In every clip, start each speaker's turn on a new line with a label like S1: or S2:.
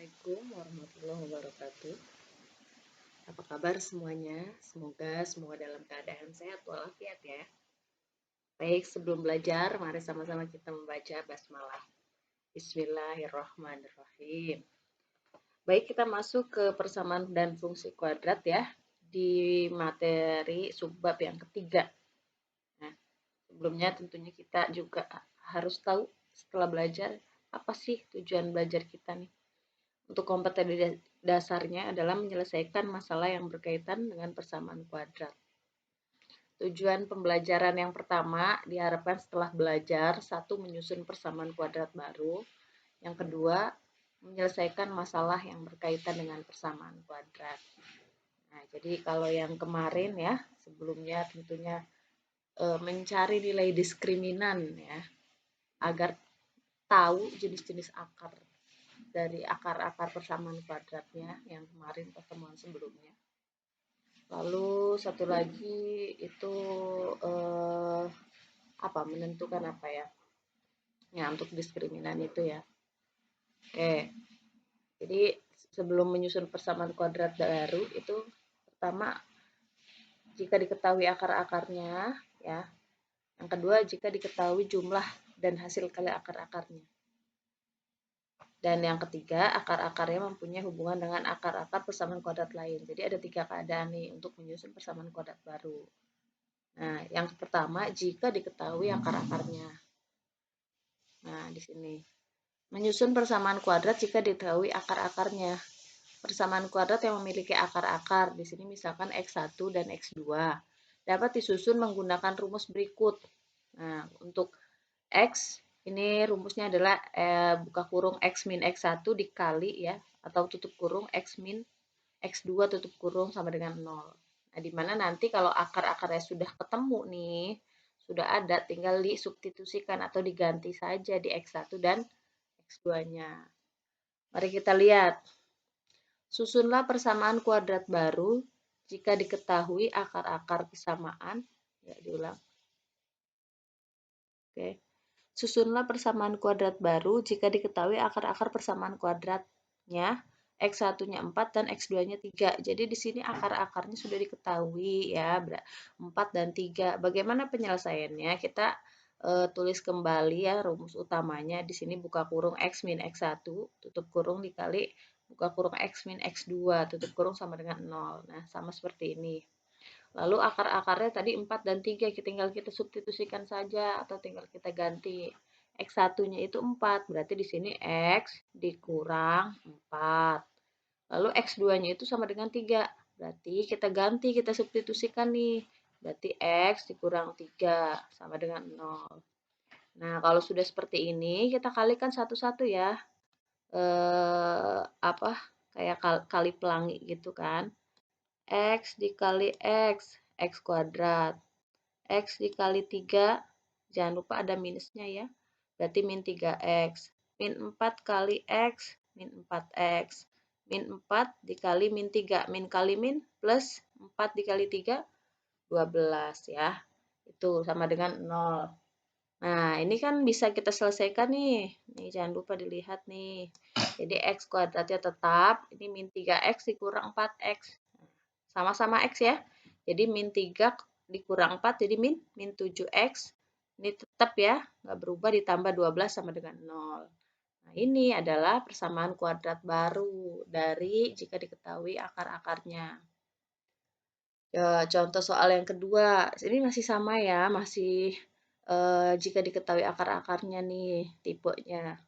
S1: Assalamualaikum warahmatullahi wabarakatuh. Apa kabar semuanya? Semoga semua dalam keadaan sehat walafiat ya. Baik, sebelum belajar, mari sama-sama kita membaca basmalah. Bismillahirrahmanirrahim. Baik, kita masuk ke persamaan dan fungsi kuadrat ya, di materi subbab yang ketiga. Nah, sebelumnya tentunya kita juga harus tahu setelah belajar, apa sih tujuan belajar kita nih. Untuk kompetensi dasarnya adalah menyelesaikan masalah yang berkaitan dengan persamaan kuadrat. Tujuan pembelajaran yang pertama diharapkan setelah belajar, satu, menyusun persamaan kuadrat baru. Yang kedua, menyelesaikan masalah yang berkaitan dengan persamaan kuadrat. Nah, jadi kalau yang kemarin ya, sebelumnya tentunya mencari nilai diskriminan ya, agar tahu jenis-jenis akar dari akar-akar persamaan kuadratnya yang kemarin pertemuan sebelumnya. Lalu satu lagi itu menentukan apa ya? Ya, untuk diskriminan itu ya. Oke. Jadi sebelum menyusun persamaan kuadrat baru itu pertama jika diketahui akar-akarnya ya. Yang kedua jika diketahui jumlah dan hasil kali akar-akarnya. Dan yang ketiga, akar-akarnya mempunyai hubungan dengan akar-akar persamaan kuadrat lain. Jadi ada 3 keadaan nih untuk menyusun persamaan kuadrat baru. Nah, yang pertama, jika diketahui akar-akarnya. Nah, di sini. Menyusun persamaan kuadrat jika diketahui akar-akarnya. Persamaan kuadrat yang memiliki akar-akar, di sini misalkan X1 dan X2, dapat disusun menggunakan rumus berikut. Nah, untuk X ini rumusnya adalah buka kurung X min X1 dikali ya, atau tutup kurung X min X2 tutup kurung sama dengan 0. Nah, dimana nanti kalau akar-akarnya sudah ketemu nih, sudah ada, tinggal disubstitusikan atau diganti saja di X1 dan X2-nya. Mari kita lihat. Susunlah persamaan kuadrat baru jika diketahui akar-akar persamaan. Ya, diulang. Oke. Susunlah persamaan kuadrat baru jika diketahui akar-akar persamaan kuadratnya, X1-nya 4 dan X2-nya 3. Jadi di sini akar-akarnya sudah diketahui ya, 4 dan 3. Bagaimana penyelesaiannya? Kita tulis kembali ya rumus utamanya. Di sini buka kurung X min X1, tutup kurung dikali buka kurung X min X2, tutup kurung sama dengan 0. Nah, sama seperti ini. Lalu akar-akarnya tadi 4 dan 3, tinggal kita substitusikan saja atau tinggal kita ganti. X1-nya itu 4, berarti di sini X dikurang 4. Lalu X2-nya itu sama dengan 3, berarti kita ganti, kita substitusikan nih. Berarti X dikurang 3 sama dengan 0. Nah, kalau sudah seperti ini, kita kalikan satu-satu ya. Kayak kali pelangi gitu kan. X dikali X kuadrat. X dikali 3, jangan lupa ada minusnya ya. Berarti min 3X. Min 4 kali X, min 4X. Min 4 dikali min 3. Min kali min plus 4 dikali 3, 12 ya. Itu sama dengan 0. Nah, ini kan bisa kita selesaikan nih. Nih, jangan lupa dilihat nih. Jadi X kuadratnya tetap, ini min 3X dikurang 4X. Sama-sama X ya. Jadi min 3 dikurang 4 jadi min 7X. Ini tetap ya, nggak berubah, ditambah 12 sama dengan 0. Nah, ini adalah persamaan kuadrat baru dari jika diketahui akar-akarnya. Ya, contoh soal yang kedua, ini masih sama ya, masih jika diketahui akar-akarnya nih, tipenya.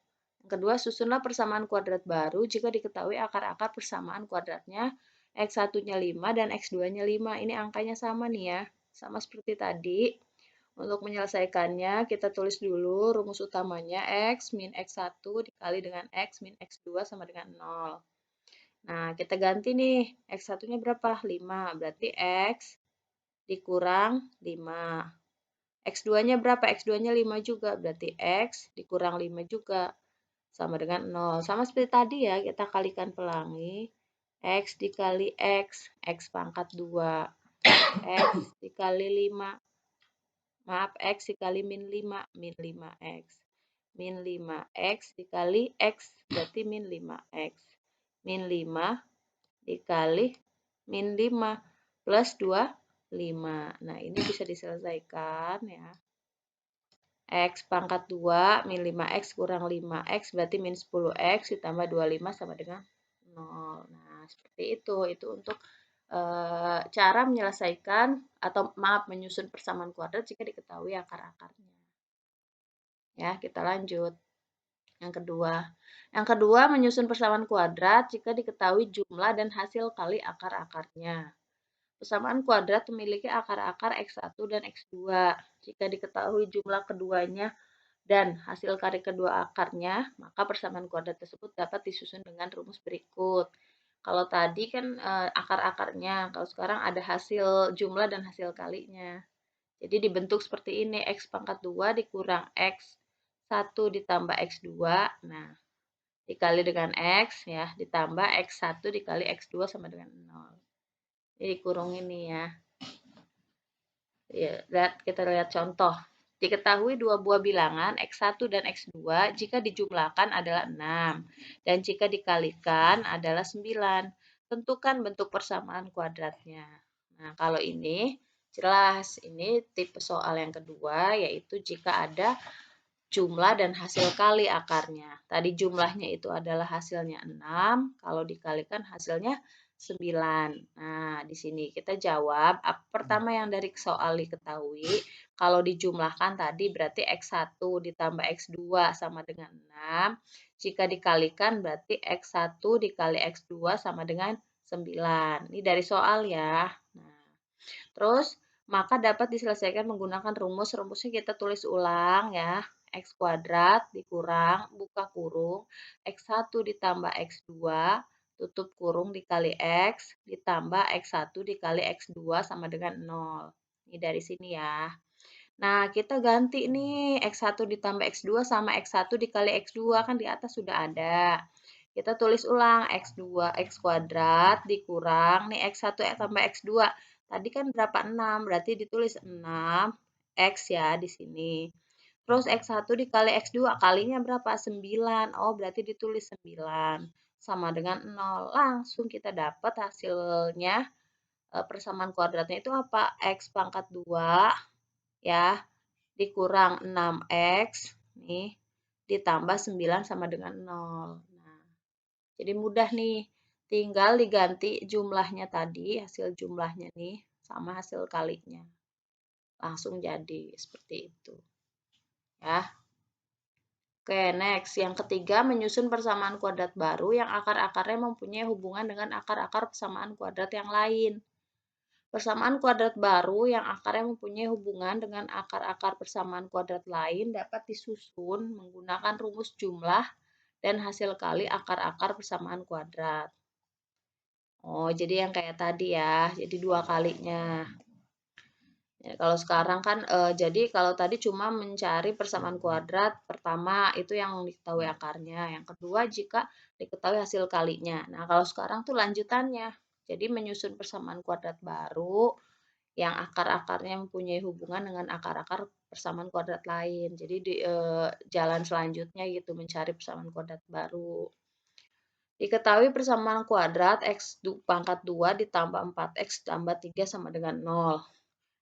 S1: Yang kedua, susunlah persamaan kuadrat baru jika diketahui akar-akar persamaan kuadratnya X1-nya 5 dan X2-nya 5. Ini angkanya sama nih ya, sama seperti tadi. Untuk menyelesaikannya, kita tulis dulu rumus utamanya X min X1 dikali dengan X min X2 sama dengan 0. Nah, kita ganti nih, X1-nya berapa? 5, berarti X dikurang 5. X2-nya berapa? X2-nya 5 juga, berarti X dikurang 5 juga. Sama dengan 0. Sama seperti tadi ya, kita kalikan pelangi. X dikali X, X pangkat 2. X dikali 5. Maaf, X dikali min 5, min 5X. Min 5X dikali X, berarti min 5X. min 5 dikali min 5 plus 25. Nah, ini bisa diselesaikan ya. X pangkat 2 min 5X kurang 5X berarti min 10X ditambah 25 sama dengan 0. Nah, seperti itu. Itu untuk cara menyelesaikan atau maaf menyusun persamaan kuadrat jika diketahui akar-akarnya. Ya, kita lanjut. Yang kedua. Yang kedua, menyusun persamaan kuadrat jika diketahui jumlah dan hasil kali akar-akarnya. Persamaan kuadrat memiliki akar-akar X1 dan X2. Jika diketahui jumlah keduanya dan hasil kali kedua akarnya, maka persamaan kuadrat tersebut dapat disusun dengan rumus berikut. Kalau tadi kan akar-akarnya, kalau sekarang ada hasil jumlah dan hasil kalinya. Jadi dibentuk seperti ini, X pangkat 2 dikurang X1 ditambah X2. Nah, dikali dengan X ya, ditambah X1 dikali X2 sama dengan 0. Jadi kurung ini ya. Ya, kita lihat contoh. Diketahui dua buah bilangan X1 dan X2 jika dijumlahkan adalah 6 dan jika dikalikan adalah 9. Tentukan bentuk persamaan kuadratnya. Nah, kalau ini jelas, ini tipe soal yang kedua yaitu jika ada jumlah dan hasil kali akarnya. Tadi jumlahnya itu adalah hasilnya 6, kalau dikalikan hasilnya 9. Nah, di sini kita jawab, pertama yang dari soal diketahui, kalau dijumlahkan tadi berarti X1 ditambah X2 sama dengan 6, jika dikalikan berarti X1 dikali X2 sama dengan 9. Ini dari soal ya. Nah, terus, maka dapat diselesaikan menggunakan rumus. Rumusnya kita tulis ulang ya. X kuadrat dikurang, buka kurung, X1 ditambah X2, tutup kurung dikali X, ditambah X1 dikali X2 sama dengan 0. Ini dari sini ya. Nah, kita ganti nih X1 ditambah X2 sama X1 dikali X2, kan di atas sudah ada. Kita tulis ulang X2, X kuadrat dikurang, nih X1 tambah X2. Tadi kan berapa? 6, berarti ditulis 6, X ya di sini. Terus X1 dikali X2, kalinya berapa? 9. Oh, berarti ditulis 9. Sama dengan 0. Langsung kita dapat hasilnya, persamaan kuadratnya itu apa? X pangkat 2 ya, dikurang 6X, nih, ditambah 9 sama dengan 0. Nah, jadi mudah nih, tinggal diganti jumlahnya tadi, hasil jumlahnya nih, sama hasil kalinya. Langsung jadi, seperti itu. Ya. Oke, next. Yang ketiga, menyusun persamaan kuadrat baru yang akar-akarnya mempunyai hubungan dengan akar-akar persamaan kuadrat yang lain. Persamaan kuadrat baru yang akarnya mempunyai hubungan dengan akar-akar persamaan kuadrat lain dapat disusun menggunakan rumus jumlah dan hasil kali akar-akar persamaan kuadrat. Oh, jadi yang kayak tadi ya, jadi 2 kalinya. Ya, kalau sekarang kan jadi kalau tadi cuma mencari persamaan kuadrat pertama itu yang diketahui akarnya, yang kedua jika diketahui hasil kalinya. Nah, kalau sekarang tuh lanjutannya. Jadi menyusun persamaan kuadrat baru yang akar-akarnya mempunyai hubungan dengan akar-akar persamaan kuadrat lain. Jadi di jalan selanjutnya gitu mencari persamaan kuadrat baru. Diketahui persamaan kuadrat X pangkat 2 ditambah 4X tambah 3 sama dengan 0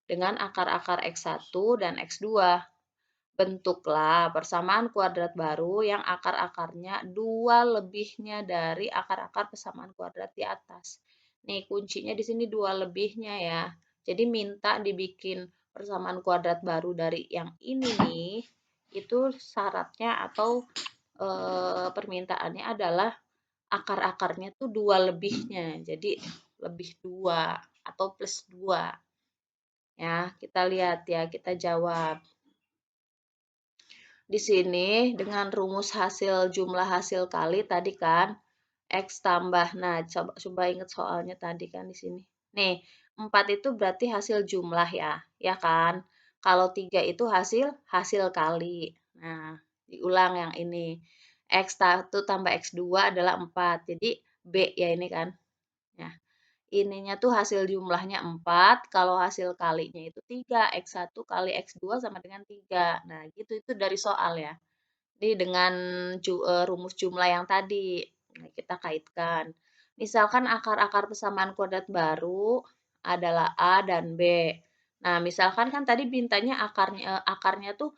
S1: dengan akar-akar X1 dan X2. Bentuklah persamaan kuadrat baru yang akar-akarnya 2 lebihnya dari akar-akar persamaan kuadrat di atas. Nih, kuncinya di sini 2 lebihnya ya. Jadi minta dibikin persamaan kuadrat baru dari yang ini nih, itu syaratnya atau permintaannya adalah akar-akarnya tuh 2 lebihnya. Jadi lebih 2 atau plus 2. Ya, kita lihat ya, kita jawab. Di sini dengan rumus hasil jumlah hasil kali tadi kan X tambah. Nah, coba ingat soalnya tadi kan di sini. Nih, 4 itu berarti hasil jumlah ya kan? Kalau 3 itu hasil kali. Nah, diulang yang ini. X1 tambah X2 adalah 4. Jadi B ya ini kan. Nah, ininya tuh hasil jumlahnya 4, kalau hasil kalinya itu 3, X1 kali X2 sama dengan 3. Nah, gitu itu dari soal ya. Jadi dengan rumus jumlah yang tadi. Nah, kita kaitkan. Misalkan akar-akar persamaan kuadrat baru adalah A dan B. Nah, misalkan kan tadi bintanya akarnya tuh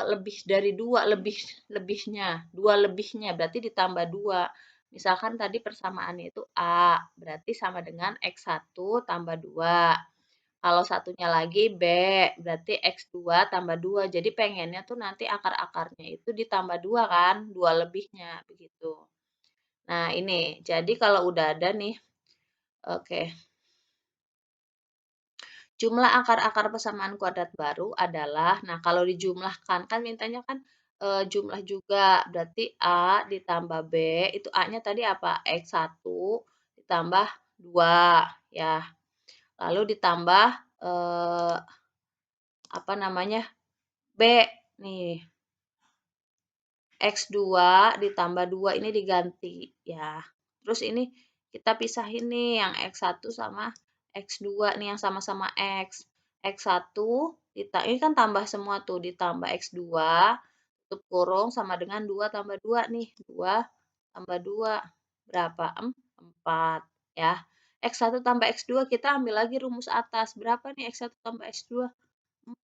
S1: lebih dari dua, lebihnya, dua lebihnya, berarti ditambah dua. Misalkan tadi persamaannya itu A, berarti sama dengan X1 tambah 2. Kalau satunya lagi B, berarti X2 tambah 2. Jadi pengennya tuh nanti akar-akarnya itu ditambah 2 kan, 2 lebihnya, begitu. Nah, ini. Jadi kalau udah ada nih, oke. Jumlah akar-akar persamaan kuadrat baru adalah, nah kalau dijumlahkan, kan mintanya kan jumlah juga, berarti A ditambah B, itu A-nya tadi apa? X1 ditambah 2, ya. Lalu ditambah, apa namanya, B, nih. X2 ditambah 2 ini diganti ya. Terus ini kita pisahin nih yang X1 sama X2 nih yang sama-sama X. X1 ini kan tambah semua tuh ditambah X2 tutup kurung sama dengan 2 tambah 2 nih. 2 tambah 2 berapa? 4 ya. X1 tambah X2 kita ambil lagi rumus atas. Berapa nih X1 tambah X2?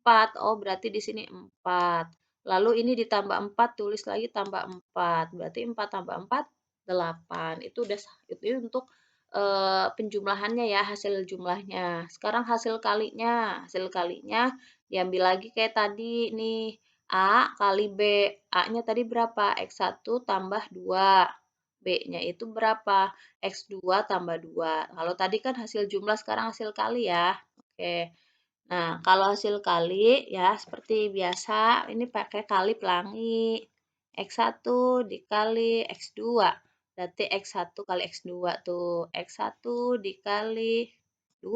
S1: 4. Oh, berarti di sini 4. Lalu ini ditambah 4, tulis lagi tambah 4. Berarti 4 tambah 4, 8. Itu udah itu untuk penjumlahannya ya, hasil jumlahnya. Sekarang hasil kalinya. Hasil kalinya diambil lagi kayak tadi nih. A kali B. A-nya tadi berapa? X1 tambah 2. B-nya itu berapa? X2 tambah 2. Kalau tadi kan hasil jumlah, sekarang hasil kali ya. Oke. Nah, kalau hasil kali ya seperti biasa ini pakai kali pelangi. X1 dikali X2. Berarti X1 kali X2 tuh. X1 dikali 2.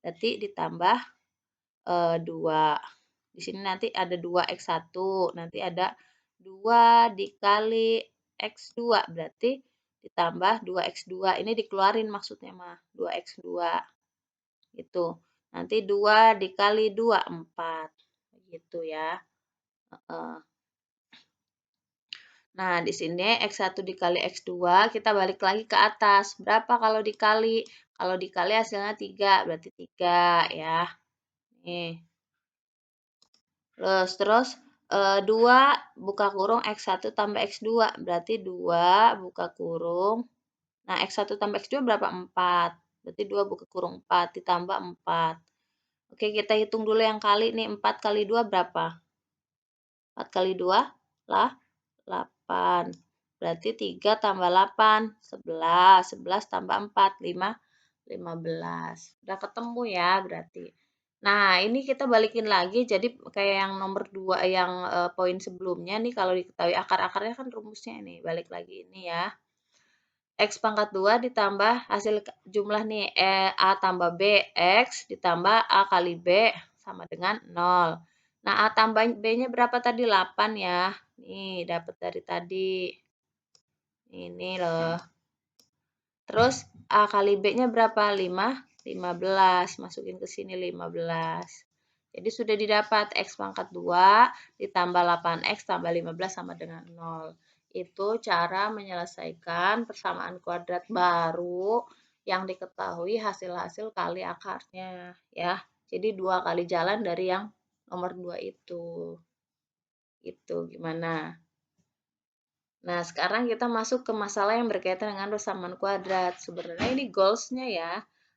S1: Berarti ditambah 2. Di sini nanti ada 2X1. Nanti ada 2 dikali X2. Berarti ditambah 2X2. Ini dikeluarin maksudnya mah. 2X2. Gitu. Nanti 2 dikali 2, 4. Gitu ya. Nah, di sini X1 dikali X2, kita balik lagi ke atas. Berapa kalau dikali? Kalau dikali hasilnya 3, berarti 3 ya. Nih. Terus 2 buka kurung X1 tambah X2, berarti 2 buka kurung. Nah, X1 tambah X2 berapa? 4. Berarti 2 buka kurung 4 ditambah 4. Oke, kita hitung dulu yang kali nih. 4 kali 2 berapa? 4 kali 2 lah 8. Berarti 3 tambah 8, 11. 11 tambah 4, 15. Udah ketemu ya berarti. Nah, ini kita balikin lagi. Jadi kayak yang nomor 2, yang poin sebelumnya nih, kalau diketahui akar-akarnya kan rumusnya ini. Balik lagi ini ya. X pangkat 2 ditambah hasil jumlah nih, A tambah B, X ditambah A kali B sama dengan 0. Nah, A tambah B-nya berapa tadi? 8 ya. Nih, dapat dari tadi. Ini loh. Terus A kali B-nya berapa? 5, 15. Masukin ke sini 15. Jadi sudah didapat X pangkat 2 ditambah 8X tambah 15 sama dengan 0. Itu cara menyelesaikan persamaan kuadrat baru yang diketahui hasil-hasil kali akarnya ya. Jadi 2 kali jalan dari yang nomor 2 itu. Itu gimana? Nah, sekarang kita masuk ke masalah yang berkaitan dengan persamaan kuadrat. Sebenarnya ini goals-nya ya.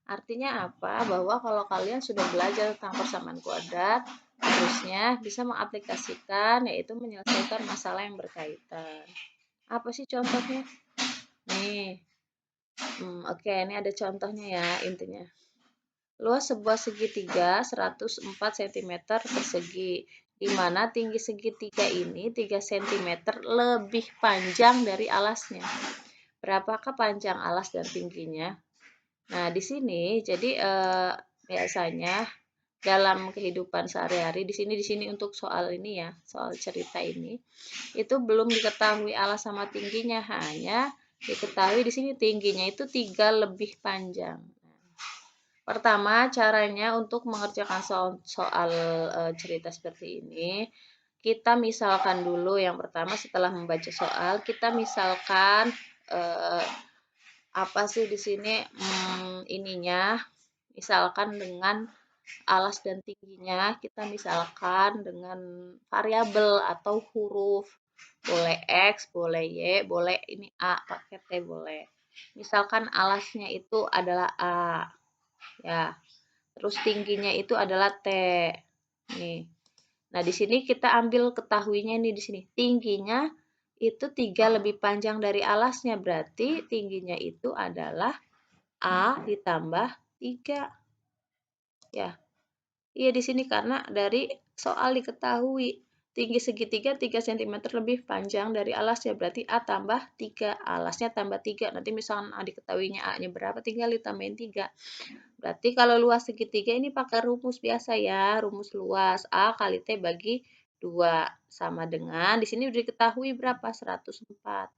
S1: Artinya apa? Bahwa kalau kalian sudah belajar tentang persamaan kuadrat, harusnya bisa mengaplikasikan, yaitu menyelesaikan masalah yang berkaitan. Apa sih contohnya? Nih, oke, ini ada contohnya ya intinya. Luas sebuah segitiga 104 cm persegi, di mana tinggi segitiga ini 3 cm lebih panjang dari alasnya. Berapakah panjang alas dan tingginya? Nah, di sini jadi biasanya dalam kehidupan sehari-hari di sini untuk soal ini ya, soal cerita ini itu belum diketahui alas sama tingginya, hanya diketahui di sini tingginya itu 3 lebih panjang. Pertama, caranya untuk mengerjakan soal cerita seperti ini, kita misalkan dulu yang pertama setelah membaca soal, kita misalkan eh, apa sih di sini ininya, misalkan dengan alas dan tingginya, kita misalkan dengan variabel atau huruf. Boleh X, boleh Y, boleh ini A, pakai T boleh. Misalkan alasnya itu adalah A, ya. Terus tingginya itu adalah T. Nih. Nah, di sini kita ambil ketahuinya nih di sini. Tingginya itu 3 lebih panjang dari alasnya, berarti tingginya itu adalah A ditambah 3. Ya. Iya di sini karena dari soal diketahui tinggi segitiga 3 cm lebih panjang dari alasnya, berarti A tambah 3, alasnya tambah 3. Nanti misalnya A diketahuinya A-nya berapa, tinggal ditambahin 3. Berarti kalau luas segitiga ini pakai rumus biasa ya, rumus luas A kali T bagi 2 sama dengan di sini udah diketahui berapa? 104.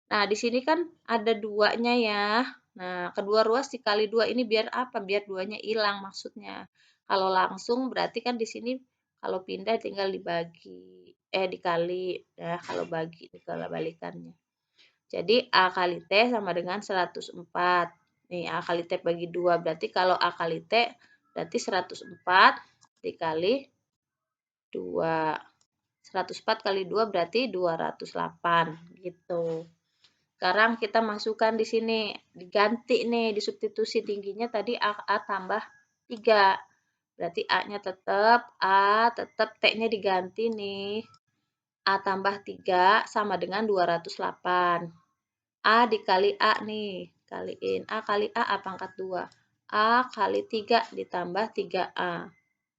S1: Nah, di sini kan ada duanya ya. Nah, kedua ruas dikali 2 ini biar apa? Biar duanya hilang maksudnya. Kalau langsung berarti kan di sini kalau pindah tinggal dibagi, dikali. Ya, kalau bagi, kalau balikannya. Jadi, A kali T sama dengan 104. Nih, A kali T bagi 2. Berarti kalau A kali T, berarti 104 dikali 2. 104 kali 2 berarti 208. Gitu. Sekarang kita masukkan di sini, diganti nih, disubstitusi tingginya tadi A tambah 3. Berarti A-nya tetap A, tetap T-nya diganti nih. A tambah 3 sama dengan 208. A dikali A nih, kaliin. A kali A, A pangkat 2. A kali 3 ditambah 3A.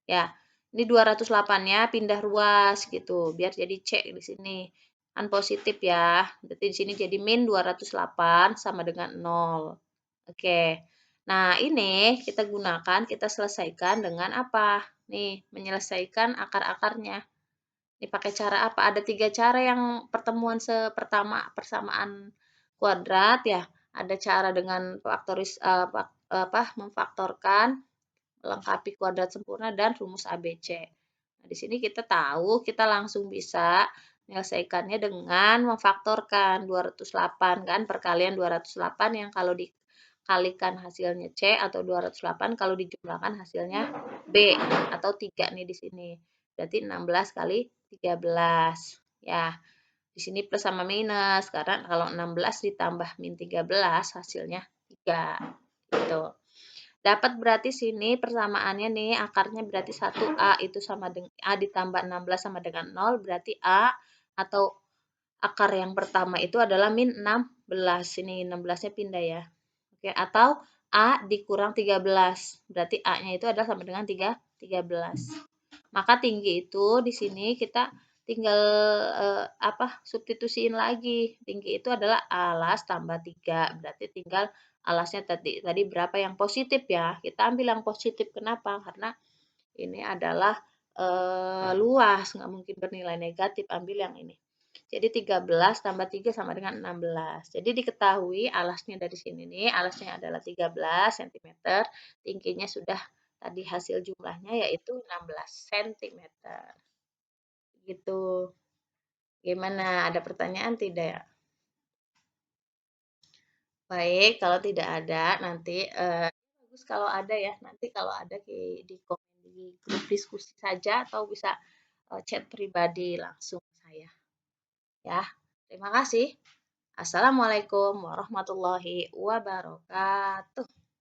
S1: Ya, ini 208-nya pindah ruas gitu, biar jadi C di sini. Kan positif ya. Berarti di sini jadi min 208 sama dengan 0. Oke. Nah, ini kita gunakan, kita selesaikan dengan apa? Nih, menyelesaikan akar-akarnya. Ini pakai cara apa? Ada 3 cara yang pertemuan pertama persamaan kuadrat ya. Ada cara dengan memfaktorkan, melengkapi kuadrat sempurna dan rumus ABC. Nah, di sini kita tahu kita langsung bisa menyelesaikannya dengan memfaktorkan 208 kan, perkalian 208 yang kalau dikalikan hasilnya C atau 208 kalau dijumlahkan hasilnya B atau 3 nih di sini. Berarti 16 kali 13. Ya, di sini plus sama minus karena kalau 16 ditambah min 13 hasilnya 3. Gitu. Dapat berarti sini persamaannya nih, akarnya berarti 1A itu sama dengan A ditambah 16 sama dengan 0, berarti A atau akar yang pertama itu adalah min 16. Ini 16-nya pindah ya. Oke, atau A dikurang 13. Berarti A-nya itu adalah sama dengan 13. Maka tinggi itu di sini kita tinggal substitusiin lagi. Tinggi itu adalah alas tambah 3. Berarti tinggal alasnya tadi berapa yang positif ya. Kita ambil yang positif. Kenapa? Karena ini adalah luas, nggak mungkin bernilai negatif. Ambil yang ini. Jadi 13 tambah 3 sama dengan 16. Jadi diketahui alasnya dari sini nih, alasnya adalah 13 cm, tingginya sudah tadi hasil jumlahnya yaitu 16 cm. Gitu. Gimana? Ada pertanyaan tidak? Baik, kalau tidak ada nanti bagus kalau ada ya. Nanti kalau ada di komen di grup diskusi saja atau bisa chat pribadi langsung saya. Ya. Terima kasih. Assalamualaikum warahmatullahi wabarakatuh.